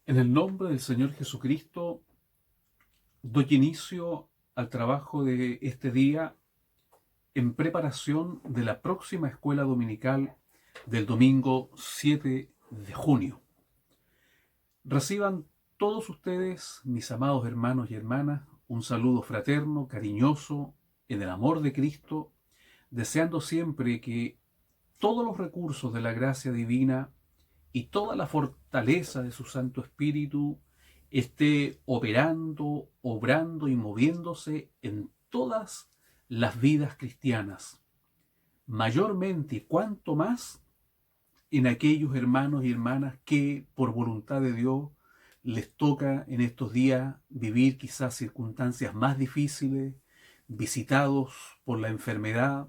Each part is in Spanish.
En el nombre del Señor Jesucristo, doy inicio al trabajo de este día en preparación de la próxima escuela dominical del domingo 7 de junio. Reciban todos ustedes, mis amados hermanos y hermanas, un saludo fraterno, cariñoso, en el amor de Cristo, deseando siempre que todos los recursos de la gracia divina y toda la fortaleza de su Santo Espíritu esté operando, obrando y moviéndose en todas las vidas cristianas, mayormente y cuanto más en aquellos hermanos y hermanas que por voluntad de Dios les toca en estos días vivir quizás circunstancias más difíciles, visitados por la enfermedad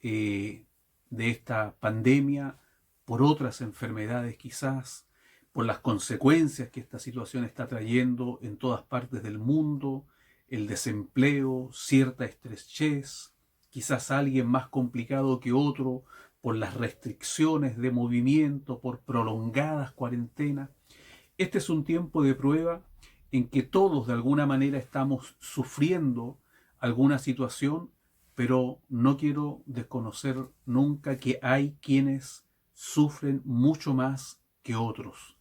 de esta pandemia, por otras enfermedades quizás, por las consecuencias que esta situación está trayendo en todas partes del mundo, el desempleo, cierta estrechez, quizás alguien más complicado que otro, por las restricciones de movimiento, por prolongadas cuarentenas. Este es un tiempo de prueba en que todos de alguna manera estamos sufriendo alguna situación, pero no quiero desconocer nunca que hay quienes sufren mucho más que otros.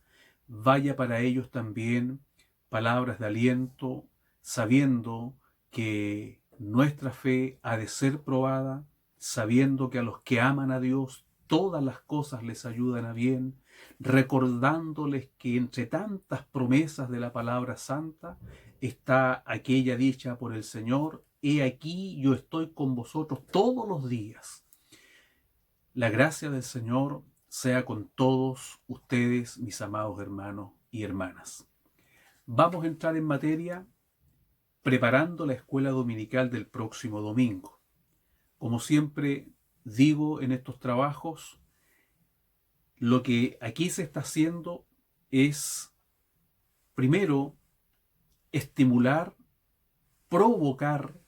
Vaya para ellos también palabras de aliento, sabiendo que nuestra fe ha de ser probada, sabiendo que a los que aman a Dios todas las cosas les ayudan a bien, recordándoles que entre tantas promesas de la palabra santa está aquella dicha por el Señor: he aquí yo estoy con vosotros todos los días. La gracia del Señor sea con todos ustedes, mis amados hermanos y hermanas. Vamos a entrar en materia preparando la escuela dominical del próximo domingo. Como siempre digo en estos trabajos, lo que aquí se está haciendo es, primero, estimular, provocar,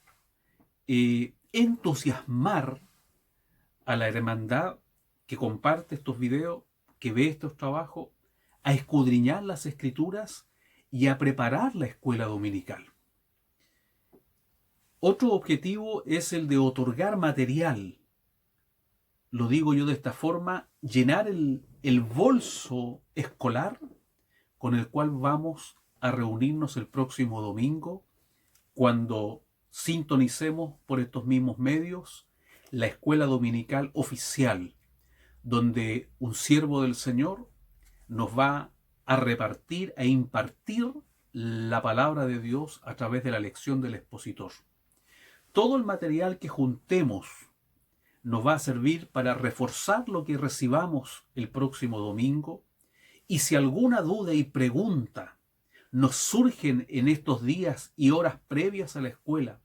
entusiasmar a la hermandad que comparte estos videos, que ve estos trabajos, a escudriñar las escrituras y a preparar la escuela dominical. Otro objetivo es el de otorgar material. Lo digo yo de esta forma: llenar el bolso escolar con el cual vamos a reunirnos el próximo domingo, cuando sintonicemos por estos mismos medios la escuela dominical oficial, donde un siervo del Señor nos va a repartir e impartir la palabra de Dios a través de la lección del expositor. Todo el material que juntemos nos va a servir para reforzar lo que recibamos el próximo domingo, y si alguna duda y pregunta nos surgen en estos días y horas previas a la escuela,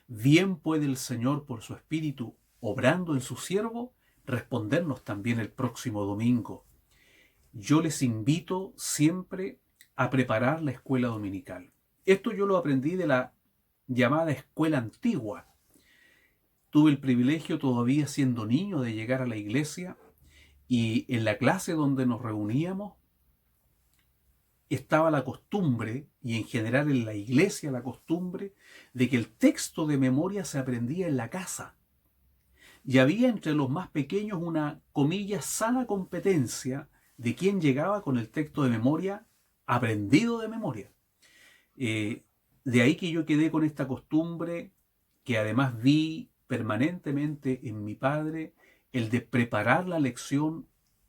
bien puede el Señor, por su Espíritu, obrando en su siervo, respondernos también el próximo domingo. Yo les invito siempre a preparar la escuela dominical. Esto yo lo aprendí de la llamada escuela antigua. Tuve el privilegio, todavía siendo niño, de llegar a la iglesia, y en la clase donde nos reuníamos estaba la costumbre, y en general en la iglesia la costumbre, de que el texto de memoria se aprendía en la casa. Y había entre los más pequeños una, comillas, sana competencia de quién llegaba con el texto de memoria aprendido de memoria. De ahí que yo quedé con esta costumbre, que además vi permanentemente en mi padre, el de preparar la lección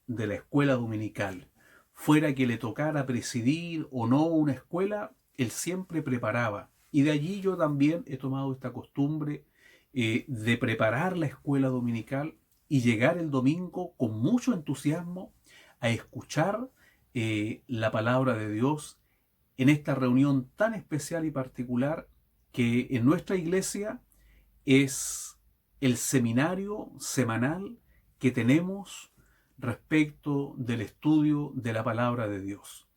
de la escuela dominical. Fuera que le tocara presidir o no una escuela, él siempre preparaba. Y de allí yo también he tomado esta costumbre de preparar la escuela dominical y llegar el domingo con mucho entusiasmo a escuchar la palabra de Dios en esta reunión tan especial y particular que en nuestra iglesia es el seminario semanal que tenemos respecto del estudio de la palabra de Dios.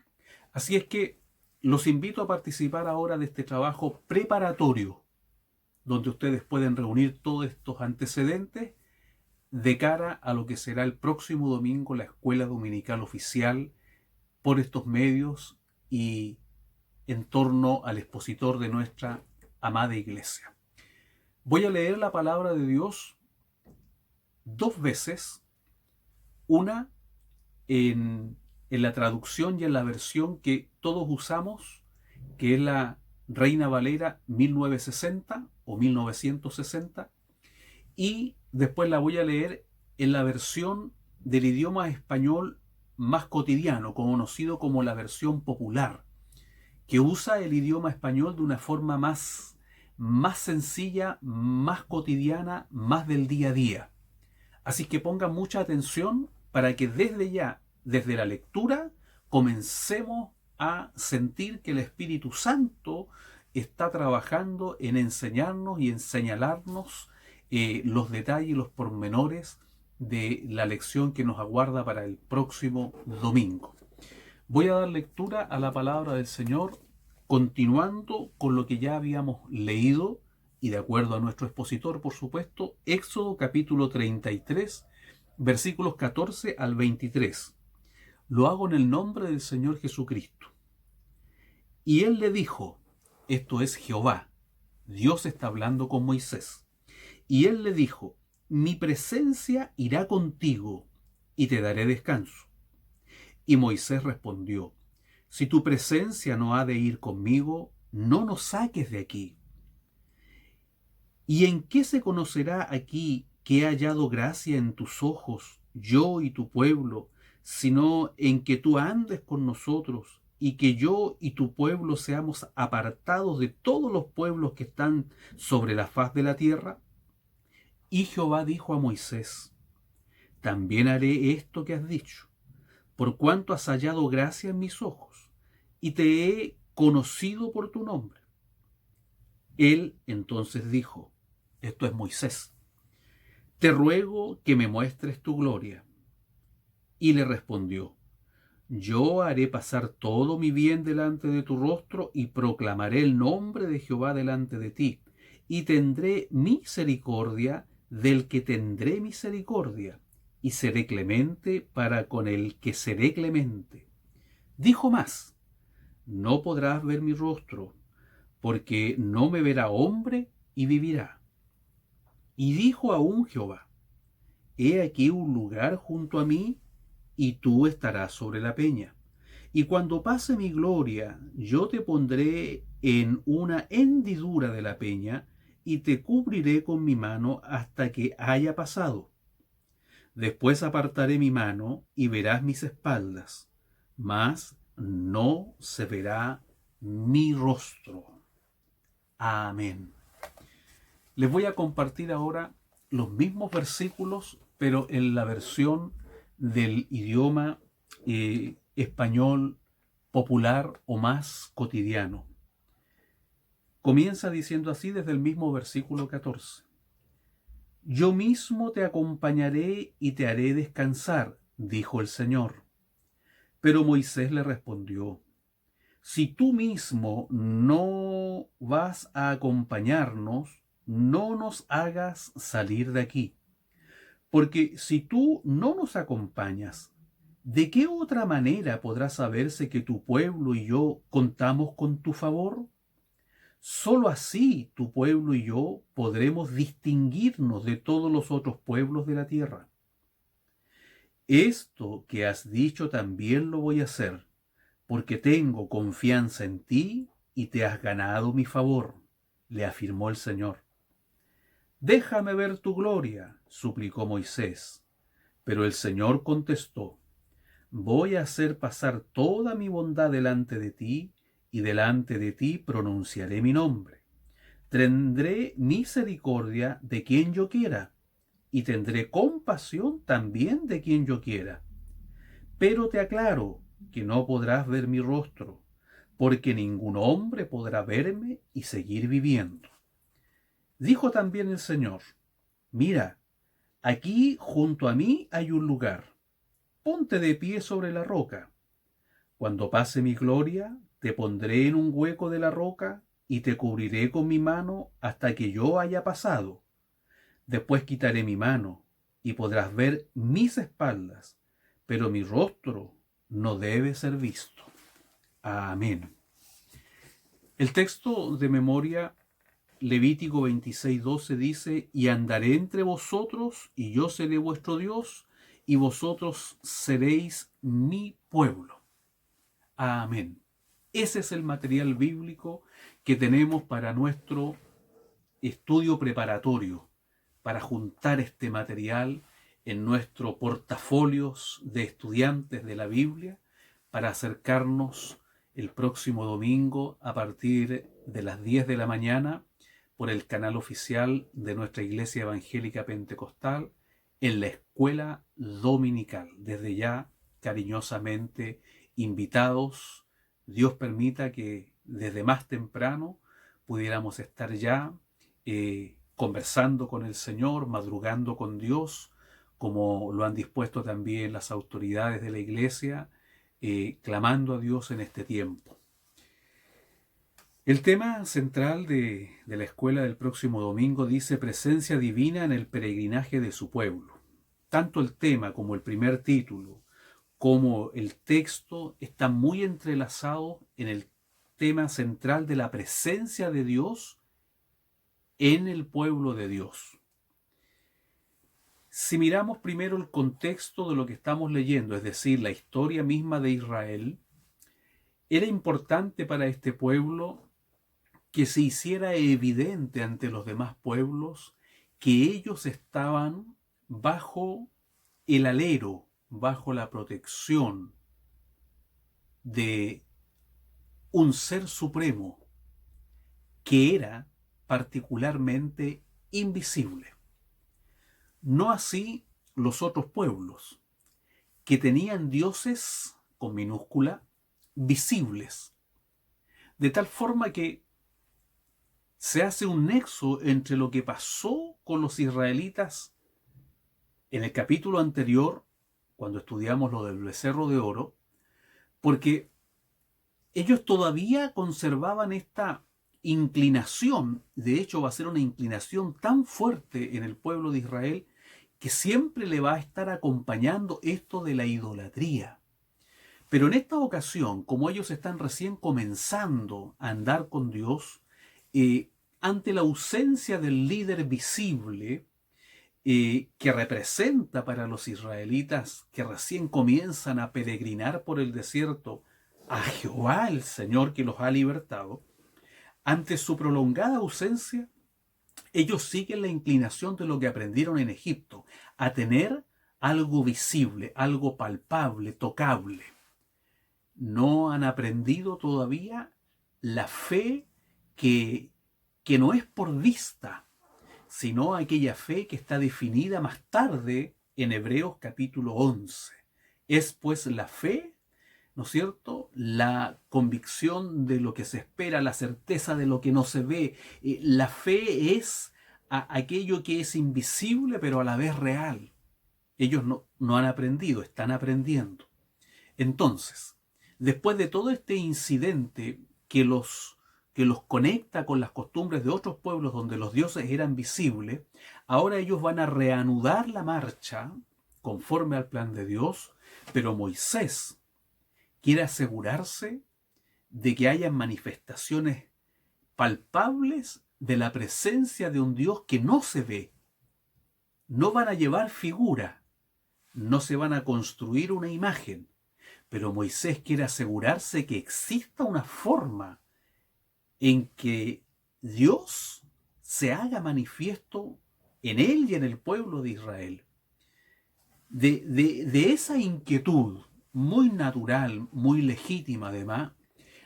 Así es que los invito a participar ahora de este trabajo preparatorio, donde ustedes pueden reunir todos estos antecedentes de cara a lo que será el próximo domingo la escuela dominical oficial, por estos medios y en torno al expositor de nuestra amada iglesia. Voy a leer la palabra de Dios dos veces, una en la traducción y en la versión que todos usamos, que es la Reina Valera 1960 o 1960, y después la voy a leer en la versión del idioma español más cotidiano, conocido como la versión popular, que usa el idioma español de una forma más sencilla, más cotidiana, más del día a día. Así que pongan mucha atención para que desde ya, desde la lectura, comencemos a sentir que el Espíritu Santo está trabajando en enseñarnos y en señalarnos los detalles y los pormenores de la lección que nos aguarda para el próximo domingo. Voy a dar lectura a la palabra del Señor, continuando con lo que ya habíamos leído, y de acuerdo a nuestro expositor, por supuesto, Éxodo capítulo 33, versículos 14 al 23. Lo hago en el nombre del Señor Jesucristo. Y él le dijo, esto es Jehová, Dios está hablando con Moisés, y él le dijo, mi presencia irá contigo y te daré descanso. Y Moisés respondió, si tu presencia no ha de ir conmigo, no nos saques de aquí. ¿Y en qué se conocerá aquí que he hallado gracia en tus ojos, yo y tu pueblo, sino en que tú andes con nosotros y que yo y tu pueblo seamos apartados de todos los pueblos que están sobre la faz de la tierra? Y Jehová dijo a Moisés, también haré esto que has dicho, por cuanto has hallado gracia en mis ojos, y te he conocido por tu nombre. Él entonces dijo, esto es Moisés, te ruego que me muestres tu gloria. Y le respondió, yo haré pasar todo mi bien delante de tu rostro y proclamaré el nombre de Jehová delante de ti, y tendré misericordia del que tendré misericordia, y seré clemente para con el que seré clemente. Dijo más, no podrás ver mi rostro, porque no me verá hombre y vivirá. Y dijo aún Jehová, he aquí un lugar junto a mí, y tú estarás sobre la peña. Y cuando pase mi gloria, yo te pondré en una hendidura de la peña, y te cubriré con mi mano hasta que haya pasado. Después apartaré mi mano, y verás mis espaldas, mas no se verá mi rostro. Amén. Les voy a compartir ahora los mismos versículos, pero en la versión del idioma español popular o más cotidiano. Comienza diciendo así desde el mismo versículo 14. Yo mismo te acompañaré y te haré descansar, dijo el Señor. Pero Moisés le respondió, si tú mismo no vas a acompañarnos, no nos hagas salir de aquí. Porque si tú no nos acompañas, ¿de qué otra manera podrá saberse que tu pueblo y yo contamos con tu favor? Solo así tu pueblo y yo podremos distinguirnos de todos los otros pueblos de la tierra. Esto que has dicho también lo voy a hacer, porque tengo confianza en ti y te has ganado mi favor, le afirmó el Señor. Déjame ver tu gloria, suplicó Moisés. Pero el Señor contestó, voy a hacer pasar toda mi bondad delante de ti, y delante de ti pronunciaré mi nombre. Tendré misericordia de quien yo quiera, y tendré compasión también de quien yo quiera. Pero te aclaro que no podrás ver mi rostro, porque ningún hombre podrá verme y seguir viviendo. Dijo también el Señor, mira, aquí junto a mí hay un lugar. Ponte de pie sobre la roca. Cuando pase mi gloria, te pondré en un hueco de la roca y te cubriré con mi mano hasta que yo haya pasado. Después quitaré mi mano y podrás ver mis espaldas, pero mi rostro no debe ser visto. Amén. El texto de memoria, Levítico 26:12 dice: y andaré entre vosotros, y yo seré vuestro Dios, y vosotros seréis mi pueblo. Amén. Ese es el material bíblico que tenemos para nuestro estudio preparatorio, para juntar este material en nuestro portafolios de estudiantes de la Biblia, para acercarnos el próximo domingo a partir de las 10 de la mañana por el canal oficial de nuestra Iglesia Evangélica Pentecostal en la escuela dominical. Desde ya, cariñosamente invitados. Dios permita que desde más temprano pudiéramos estar ya conversando con el Señor, madrugando con Dios, como lo han dispuesto también las autoridades de la Iglesia, clamando a Dios en este tiempo. El tema central de la escuela del próximo domingo dice: presencia divina en el peregrinaje de su pueblo. Tanto el tema como el primer título, como el texto, están muy entrelazados en el tema central de la presencia de Dios en el pueblo de Dios. Si miramos primero el contexto de lo que estamos leyendo, es decir, la historia misma de Israel, era importante para este pueblo que se hiciera evidente ante los demás pueblos que ellos estaban bajo el alero, bajo la protección de un ser supremo que era particularmente invisible. No así los otros pueblos, que tenían dioses, con minúscula, visibles, de tal forma que se hace un nexo entre lo que pasó con los israelitas en el capítulo anterior, cuando estudiamos lo del becerro de oro, porque ellos todavía conservaban esta inclinación. De hecho, va a ser una inclinación tan fuerte en el pueblo de Israel que siempre le va a estar acompañando esto de la idolatría. Pero en esta ocasión, como ellos están recién comenzando a andar con Dios, ante la ausencia del líder visible que representa para los israelitas que recién comienzan a peregrinar por el desierto a Jehová, el Señor que los ha libertado, ante su prolongada ausencia, ellos siguen la inclinación de lo que aprendieron en Egipto, a tener algo visible, algo palpable, tocable. No han aprendido todavía la fe que no es por vista, sino aquella fe que está definida más tarde en Hebreos capítulo 11. Es pues la fe, ¿no es cierto?, la convicción de lo que se espera, la certeza de lo que no se ve. La fe es aquello que es invisible pero a la vez real. Ellos no han aprendido, están aprendiendo. Entonces, después de todo este incidente que los conecta con las costumbres de otros pueblos donde los dioses eran visibles, ahora ellos van a reanudar la marcha conforme al plan de Dios, pero Moisés quiere asegurarse de que haya manifestaciones palpables de la presencia de un Dios que no se ve. No van a llevar figura, no se van a construir una imagen, pero Moisés quiere asegurarse que exista una forma en que Dios se haga manifiesto en él y en el pueblo de Israel. De esa inquietud muy natural, muy legítima además,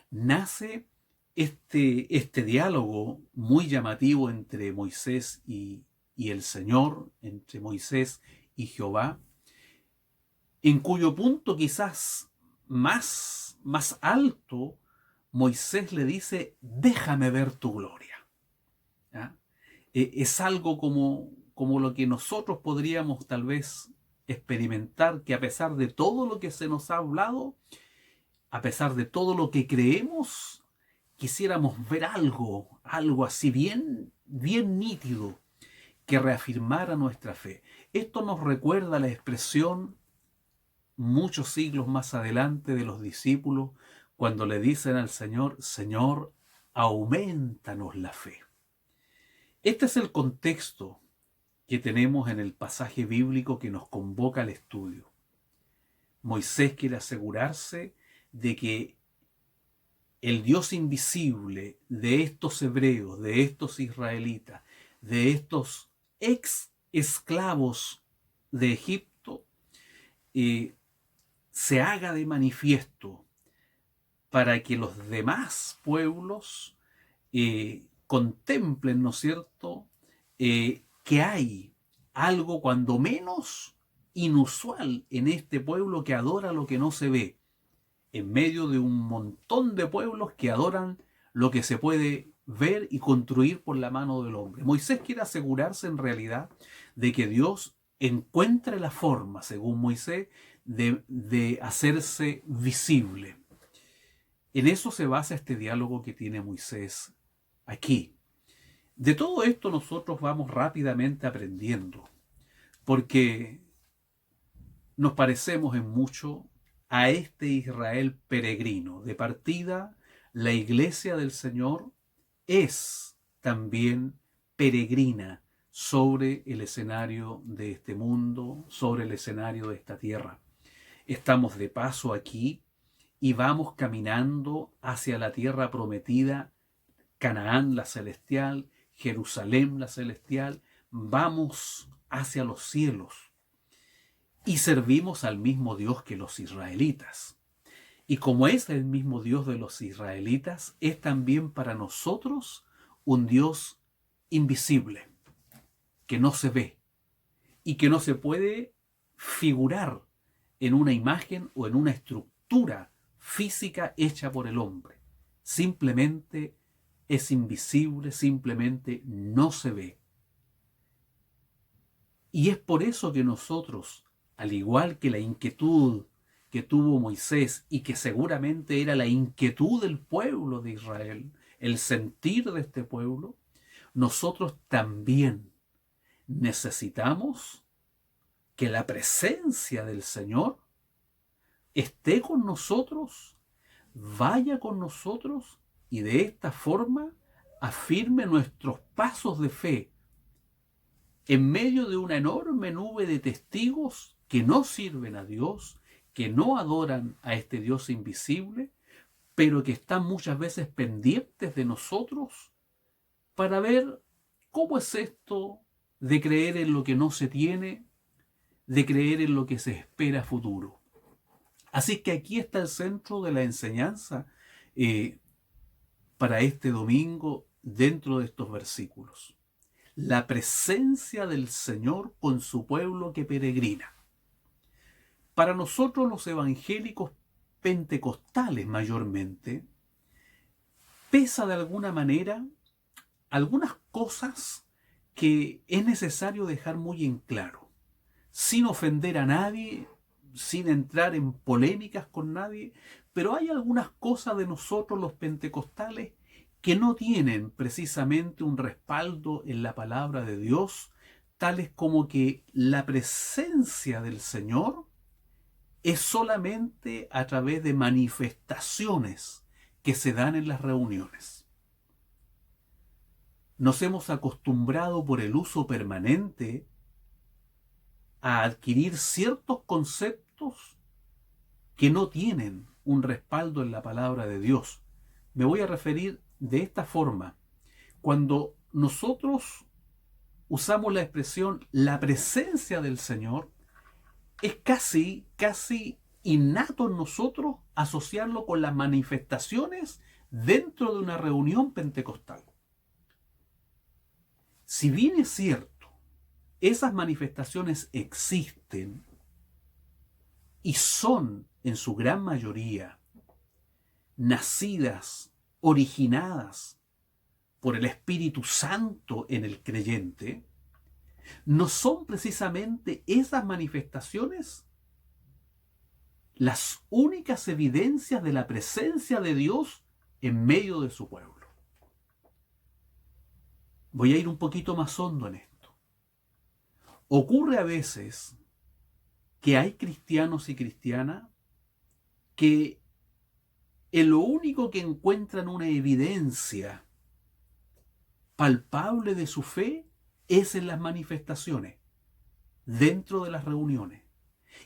nace este diálogo muy llamativo entre Moisés y el Señor, entre Moisés y Jehová, en cuyo punto quizás más alto, Moisés le dice: déjame ver tu gloria. ¿Ya? Es algo como lo que nosotros podríamos tal vez experimentar, que a pesar de todo lo que se nos ha hablado, a pesar de todo lo que creemos, quisiéramos ver algo así bien nítido que reafirmara nuestra fe. Esto nos recuerda la expresión muchos siglos más adelante de los discípulos cuando le dicen al Señor: Señor, aumentanos la fe. Este es el contexto que tenemos en el pasaje bíblico que nos convoca al estudio. Moisés quiere asegurarse de que el Dios invisible de estos hebreos, de estos israelitas, de estos ex esclavos de Egipto, se haga de manifiesto para que los demás pueblos contemplen, ¿no es cierto?, que hay algo cuando menos inusual en este pueblo que adora lo que no se ve, en medio de un montón de pueblos que adoran lo que se puede ver y construir por la mano del hombre. Moisés quiere asegurarse en realidad de que Dios encuentre la forma, según Moisés, de hacerse visible. En eso se basa este diálogo que tiene Moisés aquí. De todo esto nosotros vamos rápidamente aprendiendo, porque nos parecemos en mucho a este Israel peregrino. De partida, la iglesia del Señor es también peregrina sobre el escenario de este mundo, sobre el escenario de esta tierra. Estamos de paso aquí y vamos caminando hacia la tierra prometida, Canaán la celestial, Jerusalén la celestial. Vamos hacia los cielos y servimos al mismo Dios que los israelitas. Y como es el mismo Dios de los israelitas, es también para nosotros un Dios invisible, que no se ve y que no se puede figurar en una imagen o en una estructura física hecha por el hombre. Simplemente es invisible, simplemente no se ve. Y es por eso que nosotros, al igual que la inquietud que tuvo Moisés y que seguramente era la inquietud del pueblo de Israel, el sentir de este pueblo, nosotros también necesitamos que la presencia del Señor esté con nosotros, vaya con nosotros y de esta forma afirme nuestros pasos de fe en medio de una enorme nube de testigos que no sirven a Dios, que no adoran a este Dios invisible, pero que están muchas veces pendientes de nosotros para ver cómo es esto de creer en lo que no se tiene, de creer en lo que se espera futuro. Así que aquí está el centro de la enseñanza para este domingo dentro de estos versículos. La presencia del Señor con su pueblo que peregrina. Para nosotros los evangélicos pentecostales mayormente, pesa de alguna manera algunas cosas que es necesario dejar muy en claro, sin ofender a nadie, sin entrar en polémicas con nadie, pero hay algunas cosas de nosotros los pentecostales que no tienen precisamente un respaldo en la palabra de Dios, tales como que la presencia del Señor es solamente a través de manifestaciones que se dan en las reuniones. Nos hemos acostumbrado por el uso permanente a adquirir ciertos conceptos que no tienen un respaldo en la palabra de Dios. Me voy a referir de esta forma. Cuando nosotros usamos la expresión la presencia del Señor, es casi innato en nosotros asociarlo con las manifestaciones dentro de una reunión pentecostal. Si bien es cierto, esas manifestaciones existen y son en su gran mayoría nacidas, originadas por el Espíritu Santo en el creyente, no son precisamente esas manifestaciones las únicas evidencias de la presencia de Dios en medio de su pueblo. Voy a ir un poquito más hondo en esto. Ocurre a veces que hay cristianos y cristianas que en lo único que encuentran una evidencia palpable de su fe es en las manifestaciones, dentro de las reuniones.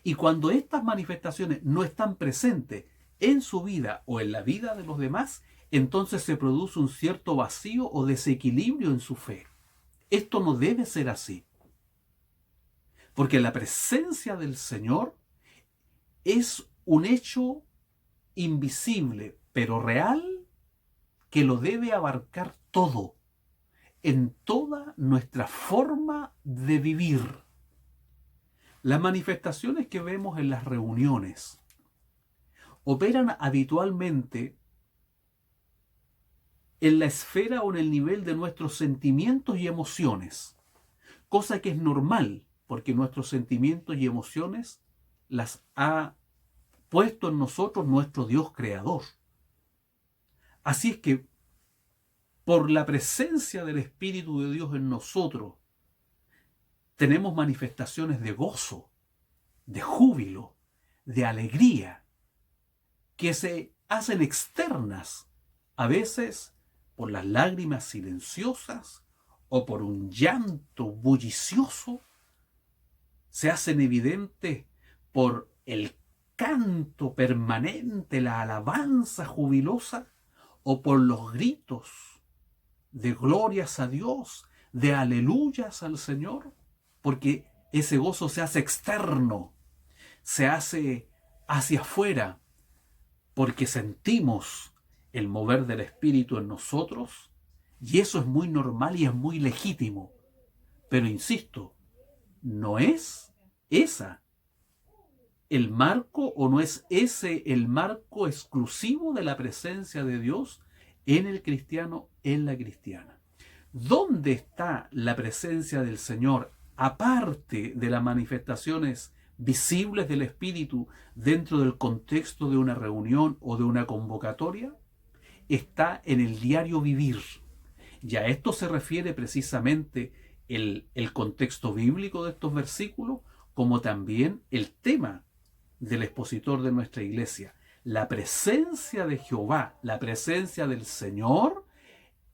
Y cuando estas manifestaciones no están presentes en su vida o en la vida de los demás, entonces se produce un cierto vacío o desequilibrio en su fe. Esto no debe ser así, porque la presencia del Señor es un hecho invisible, pero real, que lo debe abarcar todo, en toda nuestra forma de vivir. Las manifestaciones que vemos en las reuniones operan habitualmente en la esfera o en el nivel de nuestros sentimientos y emociones, cosa que es normal, porque nuestros sentimientos y emociones las ha puesto en nosotros nuestro Dios creador. Así es que, por la presencia del Espíritu de Dios en nosotros, tenemos manifestaciones de gozo, de júbilo, de alegría, que se hacen externas, a veces por las lágrimas silenciosas o por un llanto bullicioso, se hacen evidentes por el canto permanente, la alabanza jubilosa, o por los gritos de glorias a Dios, de aleluyas al Señor, porque ese gozo se hace externo, se hace hacia afuera, porque sentimos el mover del Espíritu en nosotros, y eso es muy normal y es muy legítimo. Pero insisto, no es esa el marco, o no es ese el marco exclusivo de la presencia de Dios en el cristiano, en la cristiana. ¿Dónde está la presencia del Señor, aparte de las manifestaciones visibles del Espíritu dentro del contexto de una reunión o de una convocatoria? Está en el diario vivir. Y a esto se refiere precisamente el contexto bíblico de estos versículos, como también el tema del expositor de nuestra iglesia. La presencia de Jehová, la presencia del Señor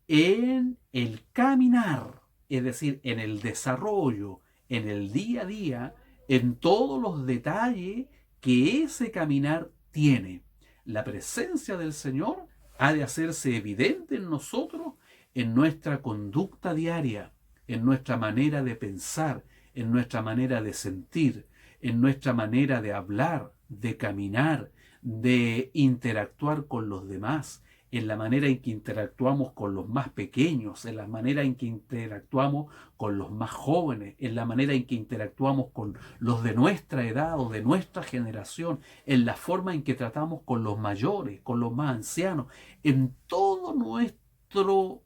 en el caminar, es decir, en el desarrollo, en el día a día, en todos los detalles que ese caminar tiene. La presencia del Señor ha de hacerse evidente en nosotros, en nuestra conducta diaria, en nuestra manera de pensar, en nuestra manera de sentir, en nuestra manera de hablar, de caminar, de interactuar con los demás, en la manera en que interactuamos con los más pequeños, en la manera en que interactuamos con los más jóvenes, en la manera en que interactuamos con los de nuestra edad o de nuestra generación, en la forma en que tratamos con los mayores, con los más ancianos, en todo nuestro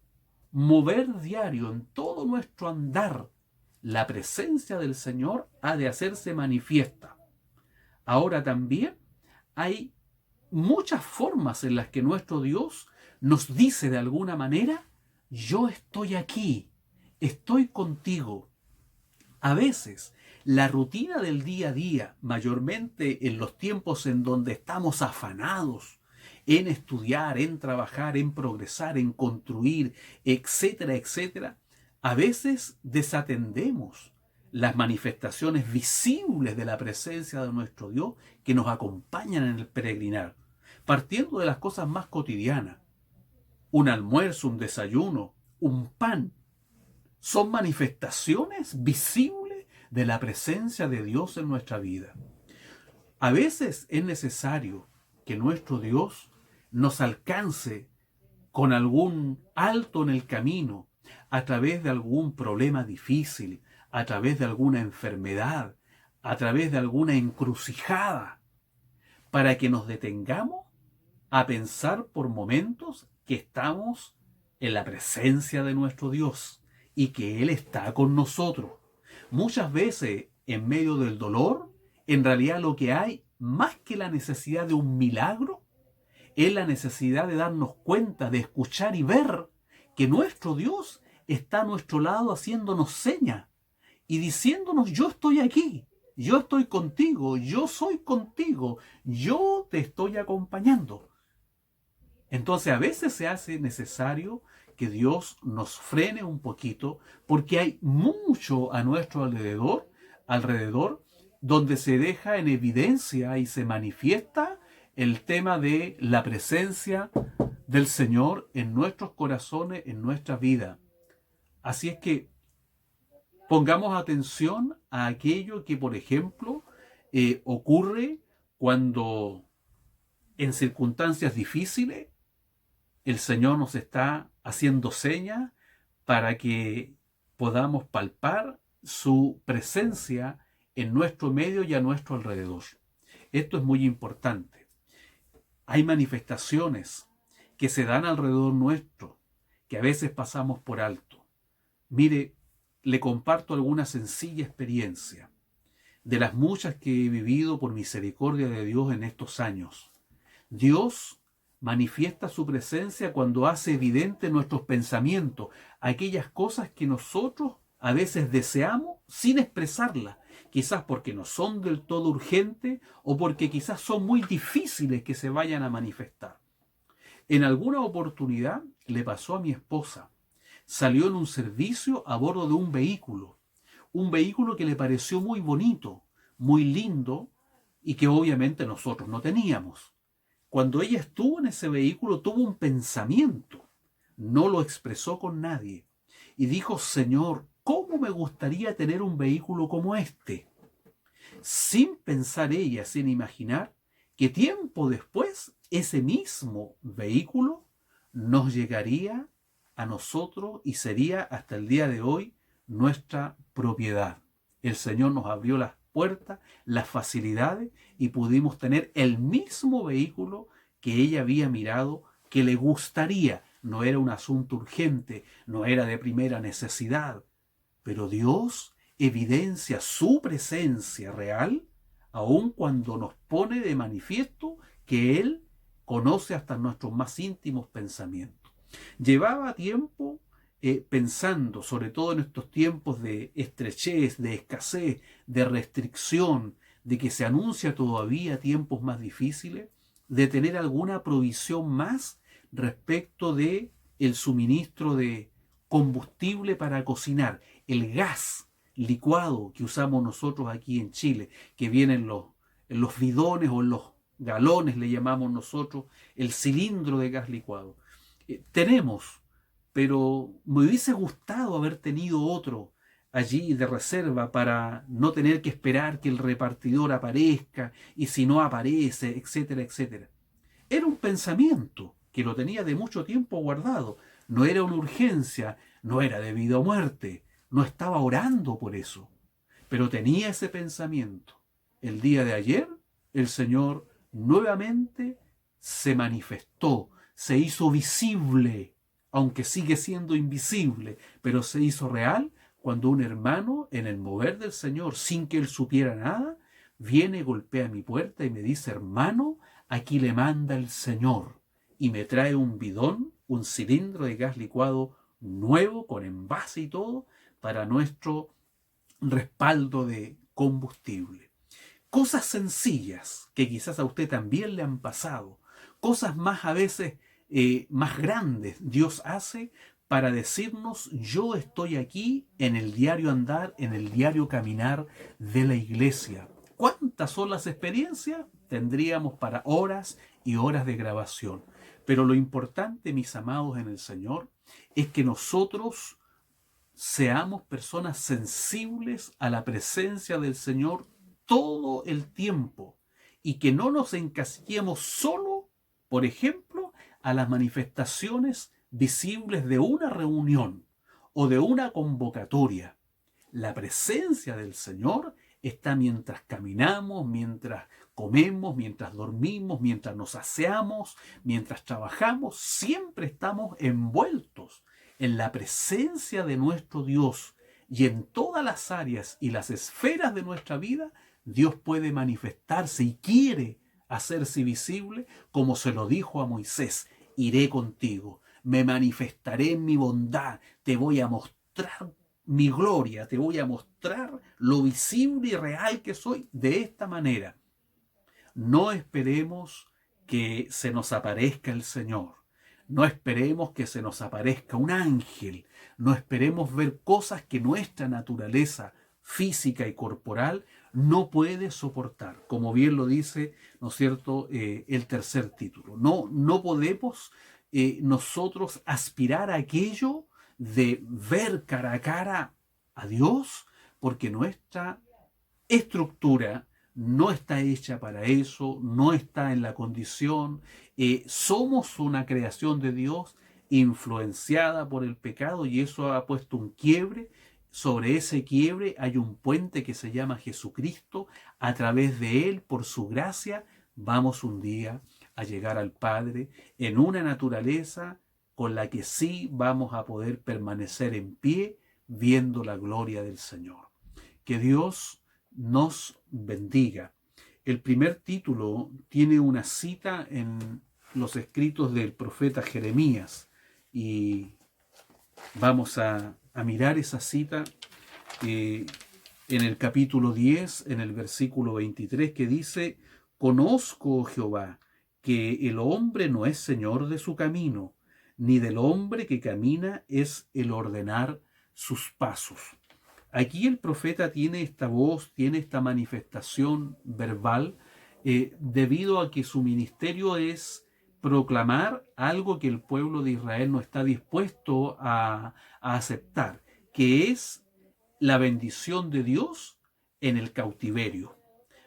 mover diario, en todo nuestro andar. La presencia del Señor ha de hacerse manifiesta. Ahora también hay muchas formas en las que nuestro Dios nos dice de alguna manera: yo estoy aquí, estoy contigo. A veces la rutina del día a día, mayormente en los tiempos en donde estamos afanados en estudiar, en trabajar, en progresar, en construir, etcétera, etcétera, a veces desatendemos las manifestaciones visibles de la presencia de nuestro Dios que nos acompañan en el peregrinar, partiendo de las cosas más cotidianas. Un almuerzo, un desayuno, un pan, son manifestaciones visibles de la presencia de Dios en nuestra vida. A veces es necesario que nuestro Dios nos alcance con algún alto en el camino, a través de algún problema difícil, a través de alguna enfermedad, a través de alguna encrucijada, para que nos detengamos a pensar por momentos que estamos en la presencia de nuestro Dios y que Él está con nosotros. Muchas veces, en medio del dolor, en realidad lo que hay, más que la necesidad de un milagro, es la necesidad de darnos cuenta, de escuchar y ver que nuestro Dios está a nuestro lado haciéndonos señas y diciéndonos: yo estoy aquí, yo estoy contigo, yo soy contigo, yo te estoy acompañando. Entonces a veces se hace necesario que Dios nos frene un poquito porque hay mucho a nuestro alrededor donde se deja en evidencia y se manifiesta el tema de la presencia del Señor en nuestros corazones, en nuestra vida. Así es que pongamos atención a aquello que, por ejemplo, ocurre cuando en circunstancias difíciles el Señor nos está haciendo señas para que podamos palpar su presencia en nuestro medio y a nuestro alrededor. Esto es muy importante. Hay manifestaciones que se dan alrededor nuestro, que a veces pasamos por alto. Mire, le comparto alguna sencilla experiencia de las muchas que he vivido por misericordia de Dios en estos años. Dios manifiesta su presencia cuando hace evidente nuestros pensamientos, aquellas cosas que nosotros a veces deseamos sin expresarlas, quizás porque no son del todo urgentes o porque quizás son muy difíciles que se vayan a manifestar. En alguna oportunidad le pasó a mi esposa. Salió en un servicio a bordo de un vehículo que le pareció muy bonito, muy lindo y que obviamente nosotros no teníamos. Cuando ella estuvo en ese vehículo tuvo un pensamiento, no lo expresó con nadie y dijo: Señor, ¿cómo me gustaría tener un vehículo como este? Sin pensar ella, sin imaginar que tiempo después ese mismo vehículo nos llegaría a nosotros y sería hasta el día de hoy nuestra propiedad. El Señor nos abrió las puertas, las facilidades y pudimos tener el mismo vehículo que ella había mirado, que le gustaría. No era un asunto urgente, no era de primera necesidad, pero Dios evidencia su presencia real aun cuando nos pone de manifiesto que Él conoce hasta nuestros más íntimos pensamientos. Llevaba tiempo pensando, sobre todo en estos tiempos de estrechez, de escasez, de restricción, de que se anuncia todavía tiempos más difíciles, de tener alguna provisión más respecto de el suministro de combustible para cocinar, el gas licuado que usamos nosotros aquí en Chile, que viene en los bidones o en los galones, le llamamos nosotros, el cilindro de gas licuado. Tenemos, pero me hubiese gustado haber tenido otro allí de reserva para no tener que esperar que el repartidor aparezca y si no aparece, etcétera, etcétera. Era un pensamiento que lo tenía de mucho tiempo guardado. No era una urgencia, no era de vida o muerte, no estaba orando por eso, pero tenía ese pensamiento. El día de ayer, el Señor nuevamente se manifestó, se hizo visible, aunque sigue siendo invisible, pero se hizo real cuando un hermano, en el mover del Señor, sin que él supiera nada, viene, golpea mi puerta y me dice: hermano, aquí le manda el Señor, y me trae un bidón, un cilindro de gas licuado nuevo, con envase y todo, para nuestro respaldo de combustible. Cosas sencillas que quizás a usted también le han pasado, cosas más a veces más grandes Dios hace para decirnos: yo estoy aquí en el diario andar, en el diario caminar de la iglesia. ¿Cuántas son las experiencias? Tendríamos para horas y horas de grabación. Pero lo importante, mis amados en el Señor, es que nosotros seamos personas sensibles a la presencia del Señor todo el tiempo y que no nos encasillemos solo, por ejemplo, a las manifestaciones visibles de una reunión o de una convocatoria. La presencia del Señor está mientras caminamos, mientras comemos, mientras dormimos, mientras nos aseamos, mientras trabajamos. Siempre estamos envueltos en la presencia de nuestro Dios, y en todas las áreas y las esferas de nuestra vida Dios puede manifestarse y quiere hacerse visible, como se lo dijo a Moisés: iré contigo, me manifestaré en mi bondad, te voy a mostrar mi gloria, te voy a mostrar lo visible y real que soy de esta manera. No esperemos que se nos aparezca el Señor. No esperemos que se nos aparezca un ángel. No esperemos ver cosas que nuestra naturaleza física y corporal no puede soportar. Como bien lo dice, ¿no es cierto?, el tercer título. No podemos nosotros aspirar a aquello de ver cara a cara a Dios, porque nuestra estructura no está hecha para eso, no está en la condición. Somos una creación de Dios influenciada por el pecado, y eso ha puesto un quiebre. Sobre ese quiebre hay un puente que se llama Jesucristo. A través de Él, por su gracia, vamos un día a llegar al Padre en una naturaleza con la que sí vamos a poder permanecer en pie viendo la gloria del Señor. Que Dios nos bendiga. El primer título tiene una cita en los escritos del profeta Jeremías, y vamos a mirar esa cita en el capítulo 10, en el versículo 23, que dice: Conozco, oh Jehová, que el hombre no es señor de su camino, ni del hombre que camina es el ordenar sus pasos. Aquí el profeta tiene esta voz, tiene esta manifestación verbal, debido a que su ministerio es proclamar algo que el pueblo de Israel no está dispuesto a aceptar, que es la bendición de Dios en el cautiverio.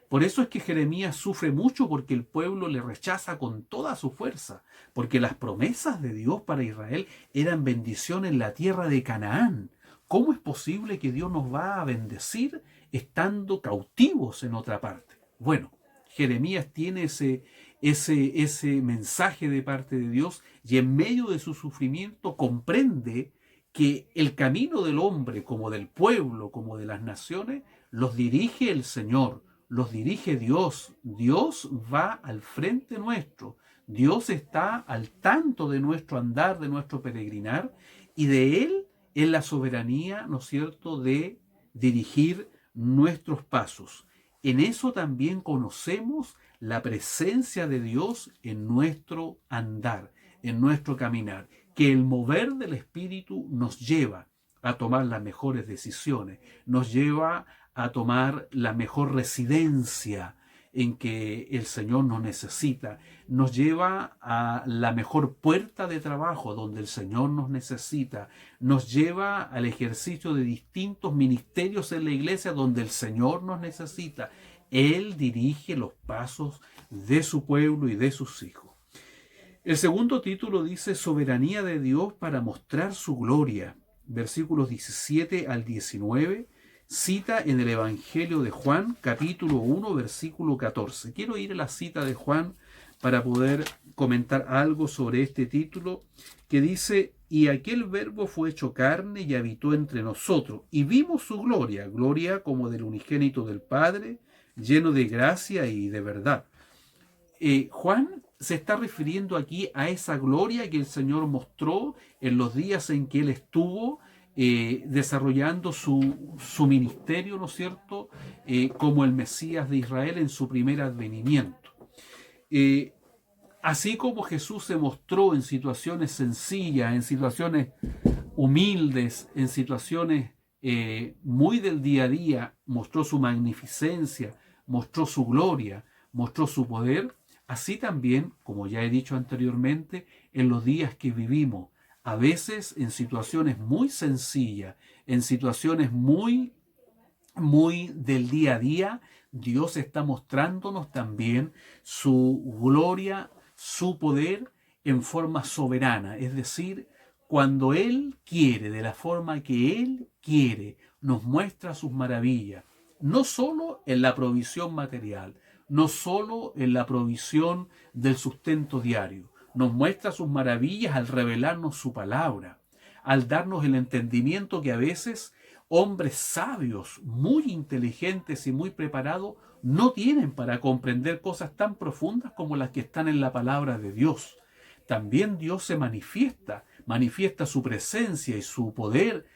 Por eso es que Jeremías sufre mucho, porque el pueblo le rechaza con toda su fuerza, porque las promesas de Dios para Israel eran bendición en la tierra de Canaán. ¿Cómo es posible que Dios nos va a bendecir estando cautivos en otra parte? Bueno, Jeremías tiene ese mensaje de parte de Dios, y en medio de su sufrimiento comprende que el camino del hombre, como del pueblo, como de las naciones, los dirige el Señor, los dirige Dios. Dios va al frente nuestro. Dios está al tanto de nuestro andar, de nuestro peregrinar, y de Él es la soberanía, ¿no es cierto?, de dirigir nuestros pasos. En eso también conocemos la presencia de Dios en nuestro andar, en nuestro caminar, que el mover del Espíritu nos lleva a tomar las mejores decisiones, nos lleva a tomar la mejor residencia en que el Señor nos necesita, nos lleva a la mejor puerta de trabajo donde el Señor nos necesita, nos lleva al ejercicio de distintos ministerios en la iglesia donde el Señor nos necesita. Él dirige los pasos de su pueblo y de sus hijos. El segundo título dice: Soberanía de Dios para mostrar su gloria. Versículos 17 al 19, cita en el Evangelio de Juan, capítulo 1, versículo 14. Quiero ir a la cita de Juan para poder comentar algo sobre este título, que dice: Y aquel Verbo fue hecho carne y habitó entre nosotros, y vimos su gloria, gloria como del unigénito del Padre, lleno de gracia y de verdad. Juan se está refiriendo aquí a esa gloria que el Señor mostró en los días en que Él estuvo desarrollando su ministerio, ¿no es cierto?, como el Mesías de Israel en su primer advenimiento. Así como Jesús se mostró en situaciones sencillas, en situaciones humildes, en situaciones muy del día a día, mostró su magnificencia, mostró su gloria, mostró su poder. Así también, como ya he dicho anteriormente, en los días que vivimos, a veces en situaciones muy sencillas, en situaciones muy del día a día, Dios está mostrándonos también su gloria, su poder en forma soberana. Es decir, cuando Él quiere, de la forma que Él quiere, nos muestra sus maravillas, no solo en la provisión material, no solo en la provisión del sustento diario, nos muestra sus maravillas al revelarnos su palabra, al darnos el entendimiento que a veces hombres sabios, muy inteligentes y muy preparados no tienen para comprender cosas tan profundas como las que están en la palabra de Dios. También Dios se manifiesta su presencia y su poder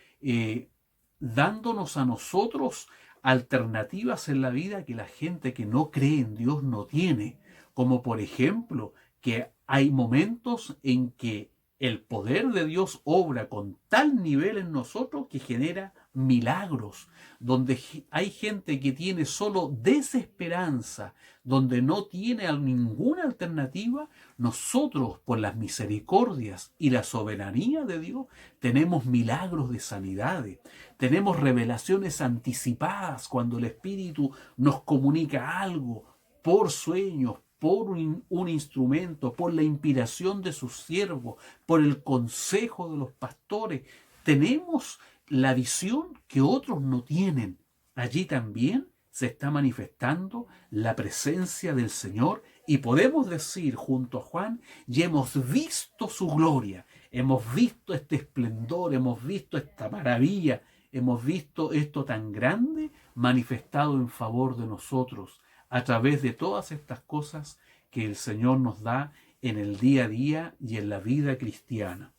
dándonos a nosotros alternativas en la vida que la gente que no cree en Dios no tiene, como por ejemplo que hay momentos en que el poder de Dios obra con tal nivel en nosotros que genera milagros, donde hay gente que tiene solo desesperanza, donde no tiene ninguna alternativa. Nosotros, por las misericordias y la soberanía de Dios, tenemos milagros de sanidades, tenemos revelaciones anticipadas cuando el Espíritu nos comunica algo por sueños, por un instrumento, por la inspiración de sus siervos, por el consejo de los pastores. Tenemos la visión que otros no tienen. Allí también se está manifestando la presencia del Señor y podemos decir junto a Juan, ya hemos visto su gloria, hemos visto este esplendor, hemos visto esta maravilla, hemos visto esto tan grande manifestado en favor de nosotros a través de todas estas cosas que el Señor nos da en el día a día y en la vida cristiana.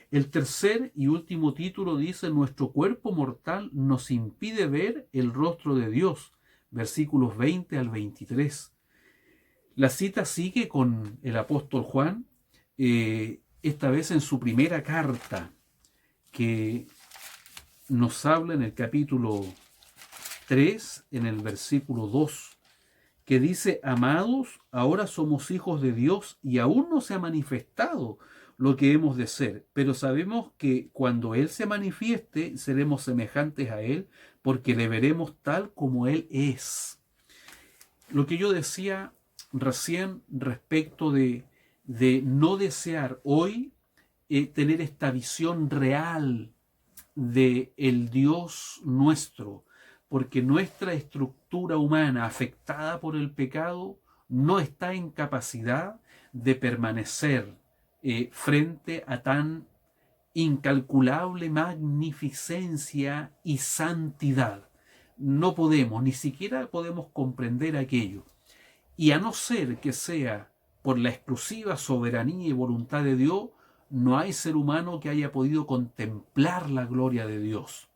El tercer y último título dice: nuestro cuerpo mortal nos impide ver el rostro de Dios, versículos 20 al 23. La cita sigue con el apóstol Juan, esta vez en su primera carta, que nos habla en el capítulo 3, en el versículo 2, que dice: amados, ahora somos hijos de Dios y aún no se ha manifestado lo que hemos de ser, pero sabemos que cuando Él se manifieste seremos semejantes a Él, porque le veremos tal como Él es. Lo que yo decía recién respecto de no desear hoy tener esta visión real de el Dios nuestro, porque nuestra estructura humana afectada por el pecado no está en capacidad de permanecer frente a tan incalculable magnificencia y santidad. No podemos, ni siquiera podemos comprender aquello. Y a no ser que sea por la exclusiva soberanía y voluntad de Dios, no hay ser humano que haya podido contemplar la gloria de Dios.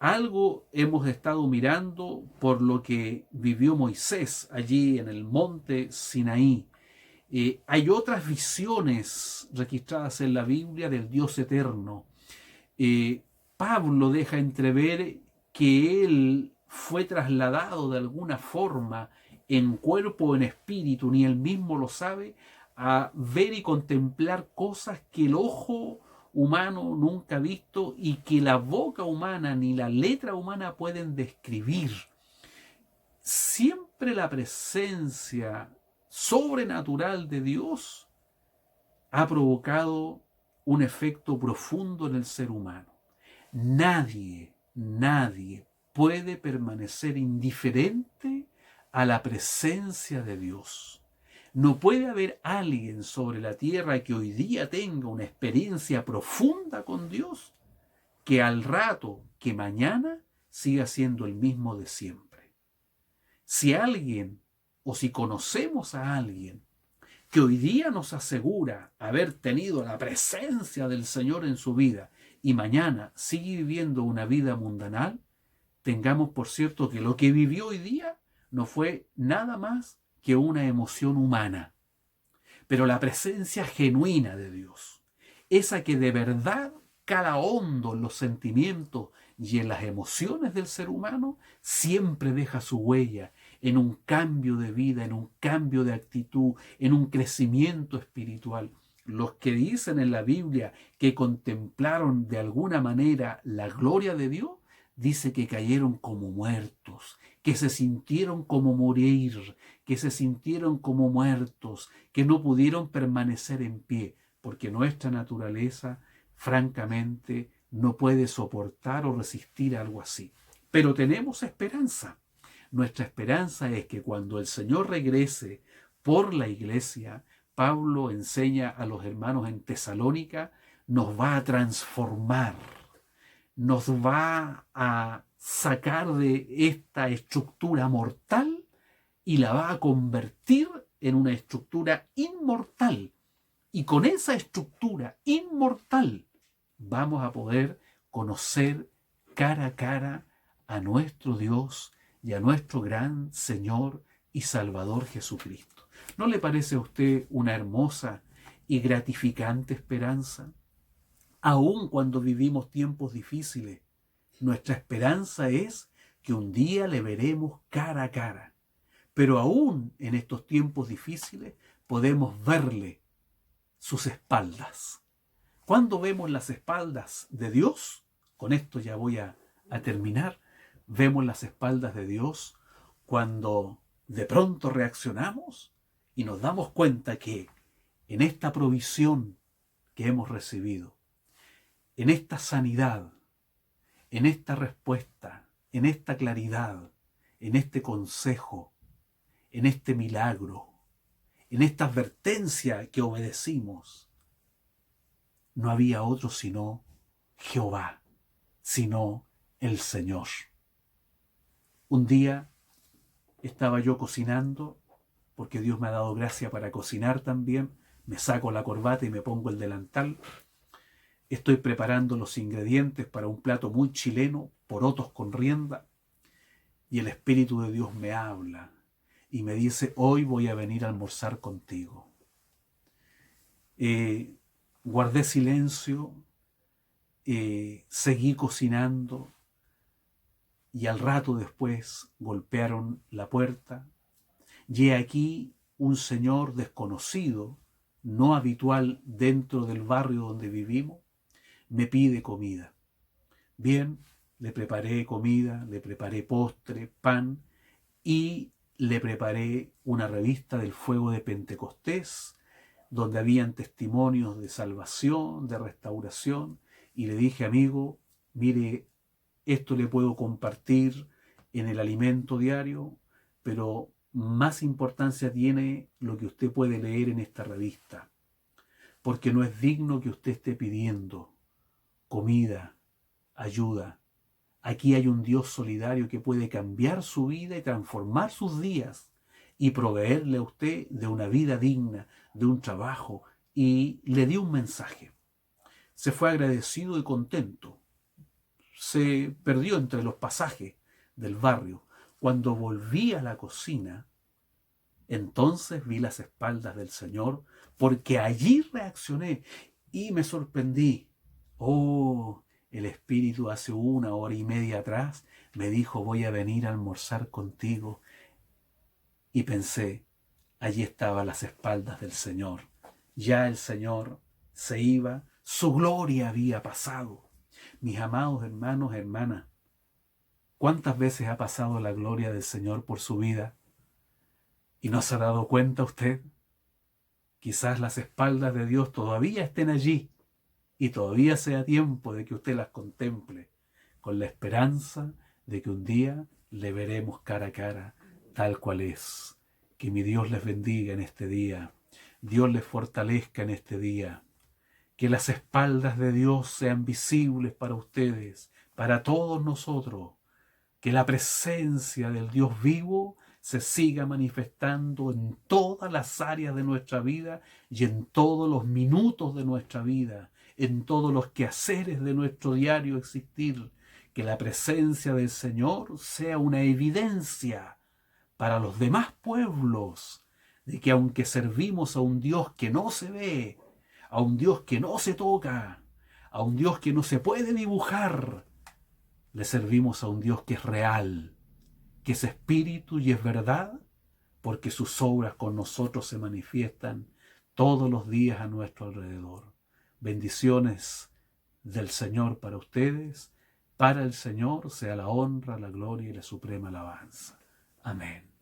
Algo hemos estado mirando por lo que vivió Moisés allí en el monte Sinaí. Hay otras visiones registradas en la Biblia del Dios eterno. Pablo deja entrever que él fue trasladado de alguna forma en cuerpo o en espíritu, ni él mismo lo sabe, a ver y contemplar cosas que el ojo humano nunca ha visto y que la boca humana ni la letra humana pueden describir. Siempre la presencia sobrenatural de Dios ha provocado un efecto profundo en el ser humano. Nadie puede permanecer indiferente a la presencia de Dios. No puede haber alguien sobre la tierra que hoy día tenga una experiencia profunda con Dios que al rato, que mañana, siga siendo el mismo de siempre. Si alguien, o si conocemos a alguien que hoy día nos asegura haber tenido la presencia del Señor en su vida y mañana sigue viviendo una vida mundanal, tengamos por cierto que lo que vivió hoy día no fue nada más que una emoción humana. Pero la presencia genuina de Dios, esa que de verdad cala hondo en los sentimientos y en las emociones del ser humano, siempre deja su huella en un cambio de vida, en un cambio de actitud, en un crecimiento espiritual. Los que dicen en la Biblia que contemplaron de alguna manera la gloria de Dios, dice que cayeron como muertos, que se sintieron como morir, que se sintieron como muertos, que no pudieron permanecer en pie, porque nuestra naturaleza, francamente, no puede soportar o resistir algo así. Pero tenemos esperanza. Nuestra esperanza es que cuando el Señor regrese por la iglesia, Pablo enseña a los hermanos en Tesalónica, nos va a transformar, nos va a sacar de esta estructura mortal y la va a convertir en una estructura inmortal. Y con esa estructura inmortal vamos a poder conocer cara a cara a nuestro Dios y a nuestro gran Señor y Salvador Jesucristo. ¿No le parece a usted una hermosa y gratificante esperanza? Aun cuando vivimos tiempos difíciles, nuestra esperanza es que un día le veremos cara a cara. Pero aún en estos tiempos difíciles podemos verle sus espaldas. ¿Cuándo vemos las espaldas de Dios? Con esto ya voy a terminar. Vemos las espaldas de Dios cuando de pronto reaccionamos y nos damos cuenta que en esta provisión que hemos recibido, en esta sanidad, en esta respuesta, en esta claridad, en este consejo, en este milagro, en esta advertencia que obedecimos, no había otro sino Jehová, sino el Señor. Un día estaba yo cocinando, porque Dios me ha dado gracia para cocinar también, me saco la corbata y me pongo el delantal. Estoy preparando los ingredientes para un plato muy chileno, porotos con rienda, y el Espíritu de Dios me habla y me dice, hoy voy a venir a almorzar contigo. Guardé silencio, seguí cocinando, y al rato después golpearon la puerta, y he aquí un señor desconocido, no habitual dentro del barrio donde vivimos, me pide comida. Bien, le preparé comida, le preparé postre, pan, y le preparé una revista del fuego de Pentecostés, donde habían testimonios de salvación, de restauración, y le dije, amigo, mire, esto le puedo compartir en el alimento diario, pero más importancia tiene lo que usted puede leer en esta revista, porque no es digno que usted esté pidiendo comida, ayuda. Aquí hay un Dios solidario que puede cambiar su vida y transformar sus días y proveerle a usted de una vida digna, de un trabajo, y le dio un mensaje. Se fue agradecido y contento. Se perdió entre los pasajes del barrio. Cuando volví a la cocina, entonces vi las espaldas del Señor, porque allí reaccioné y me sorprendí. Oh, el Espíritu hace 1 hora y media atrás me dijo, voy a venir a almorzar contigo. Y pensé, allí estaban las espaldas del Señor. Ya el Señor se iba, su gloria había pasado. Mis amados hermanos, hermanas, ¿cuántas veces ha pasado la gloria del Señor por su vida? ¿Y no se ha dado cuenta usted? Quizás las espaldas de Dios todavía estén allí y todavía sea tiempo de que usted las contemple con la esperanza de que un día le veremos cara a cara tal cual es. Que mi Dios les bendiga en este día. Dios les fortalezca en este día. Que las espaldas de Dios sean visibles para ustedes, para todos nosotros. Que la presencia del Dios vivo se siga manifestando en todas las áreas de nuestra vida y en todos los minutos de nuestra vida, en todos los quehaceres de nuestro diario existir. Que la presencia del Señor sea una evidencia para los demás pueblos de que aunque servimos a un Dios que no se ve, a un Dios que no se toca, a un Dios que no se puede dibujar, le servimos a un Dios que es real, que es espíritu y es verdad, porque sus obras con nosotros se manifiestan todos los días a nuestro alrededor. Bendiciones del Señor para ustedes. Para el Señor sea la honra, la gloria y la suprema alabanza. Amén.